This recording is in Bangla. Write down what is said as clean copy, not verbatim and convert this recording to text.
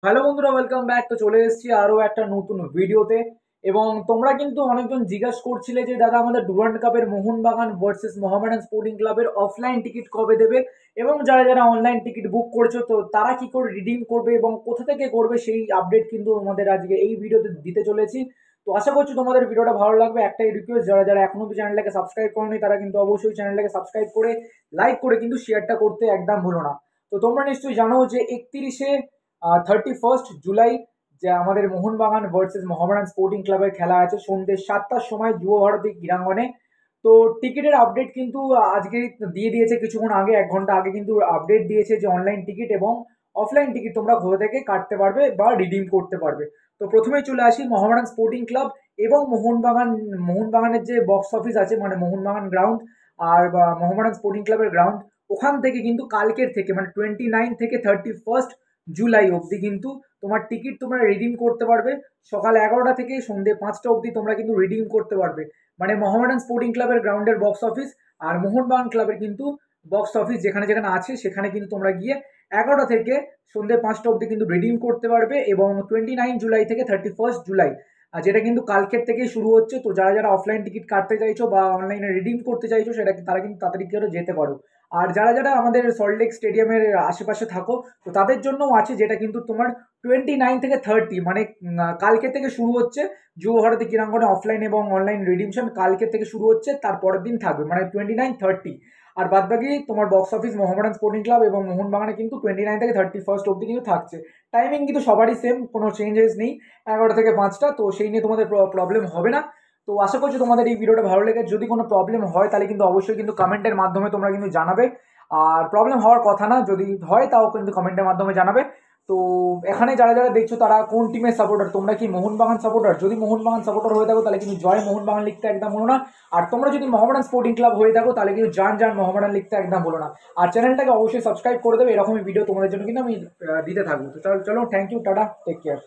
হ্যালো বন্ধুরা, ওয়েলকাম ব্যাক। তো চলে এসেছি আরও একটা নতুন ভিডিওতে। এবং তোমরা কিন্তু অনেকজন জিজ্ঞাসা করছিলে যে দাদা আমাদের ডুরান্ড কাপের মোহনবাগান ভার্সেস মোহামেডান স্পোর্টিং ক্লাবের অফলাইন টিকিট কবে দেবে, এবং যারা যারা অনলাইন টিকিট বুক করেছো তো তারা কি করে রিডিম করবে এবং কোথা থেকে করবে সেই আপডেট কিন্তু আমাদের আজকে এই ভিডিওতে দিতে চলেছি। তো আশা করছি তোমাদের ভিডিওটা ভালো লাগবে। একটাই রিকোয়েস্ট, যারা যারা এখনো অব্দি চ্যানেলটাকে সাবস্ক্রাইব করেনি তারা কিন্তু অবশ্যই চ্যানেলটাকে সাবস্ক্রাইব করে লাইক করে কিন্তু শেয়ারটা করতে একদম ভুলো না। তো তোমরা নিশ্চয়ই জানো যে 31 জুলাই যে আমাদের মোহনবাগান ভার্সেস মোহামেডান স্পোর্টিং ক্লাবের খেলা আছে সন্ধ্যে 7টার সময় যুব ভারতী ক্রীড়াঙ্গনে। তো টিকিটের আপডেট কিন্তু আজকে দিয়ে দিয়েছে, কিছুক্ষণ আগে 1 ঘন্টা আগে কিন্তু আপডেট দিয়েছে যে অনলাইন টিকিট এবং অফলাইন টিকিট তোমরা কোথা থেকে কাটতে পারবে বা রিডিম করতে পারবে। তো প্রথমেই চলে আসি মোহামেডান স্পোর্টিং ক্লাব এবং মোহনবাগানের যে বক্স অফিস আছে, মানে মোহনবাগান গ্রাউন্ড আর বা মোহামেডান স্পোর্টিং ক্লাবের গ্রাউন্ড, ওখান থেকে কিন্তু কালকের থেকে মানে 29 থেকে 31 জুলাই অবধি কিন্তু তোমার টিকিট তোমরা রিডিম করতে পারবে। সকাল 11টা থেকে সন্ধ্যে 5টা অবধি তোমরা কিন্তু রিডিম করতে পারবে। মানে মোহামেডান স্পোর্টিং ক্লাবের গ্রাউন্ডের বক্স অফিস আর মোহনবাগান ক্লাবের কিন্তু বক্স অফিস যেখানে যেখানে আছে সেখানে কিন্তু তোমরা গিয়ে 11টা থেকে সন্ধ্যে 5টা অবধি কিন্তু রিডিম করতে পারবে। এবং 29 জুলাই থেকে 31 জুলাই যেটা কিন্তু কালকের থেকেই শুরু হচ্ছে। তো যারা যারা অফলাইন টিকিট কাটতে চাইছো বা অনলাইনে রিডিম করতে চাইছো সেটা তারা কিন্তু তাড়াতাড়ি করে যেতে পারো। আর যারা যারা আমাদের সল্টলেক স্টেডিয়ামের আশেপাশে থাকো তো তাদের জন্যও আছে, যেটা কিন্তু তোমার 29 থেকে 30 মানে কালকে থেকে শুরু হচ্ছে। যুব ভারতী ক্রীড়াঙ্গনে অফলাইন এবং অনলাইন রিডিমশন কালকে থেকে শুরু হচ্ছে, তারপরের দিন থাকবে মানে 29 30। আর বাদ বাকি তোমার box office Mohammedan sporting club এবং মোহনবাগানে কিন্তু 29 থেকে 31 অব্দি কিন্তু থাকছে। টাইমিং কিন্তু সবারই সেম, কোনো চেঞ্জেস নেই, 11টা থেকে 5টা। তো সেই নিয়ে তোমাদের প্রবলেম হবে না। তো আশা করছি তোমাদের এই ভিডিওটা ভালো লেগে, যদি কোনো প্রবলেম হয় তাহলে কিন্তু অবশ্যই কিন্তু কমেন্টের মাধ্যমে তোমরা কিন্তু জানাবে। আর প্রবলেম হওয়ার কথা না, যদি হয় তাও কিন্তু কমেন্টের মাধ্যমে জানাবে। তো এখানে যারা যারা দেখছো তারা কোন টিমের সাপোর্টার, তোমরা কি মোহনবাগান সাপোর্টার? যদি মোহনবাগান সাপোর্টার হয়ে থাকো তাহলে কিন্তু জয় মোহনবাগান লিখতে একদম ভুলো না। আর তোমরা যদি মোহামেডান স্পোর্টিং ক্লাব হয়ে থাকো তাহলে কিন্তু জান জান মোহামেডান লিখতে একদম ভুলো না। আর চ্যানেলটাকে অবশ্যই সাবস্ক্রাইব করে দেবে, এরকমই ভিডিও তোমাদের জন্য কিন্তু আমি দিতে থাকবো। তো চলো, থ্যাংক ইউ, টাটা, টেক কেয়ার।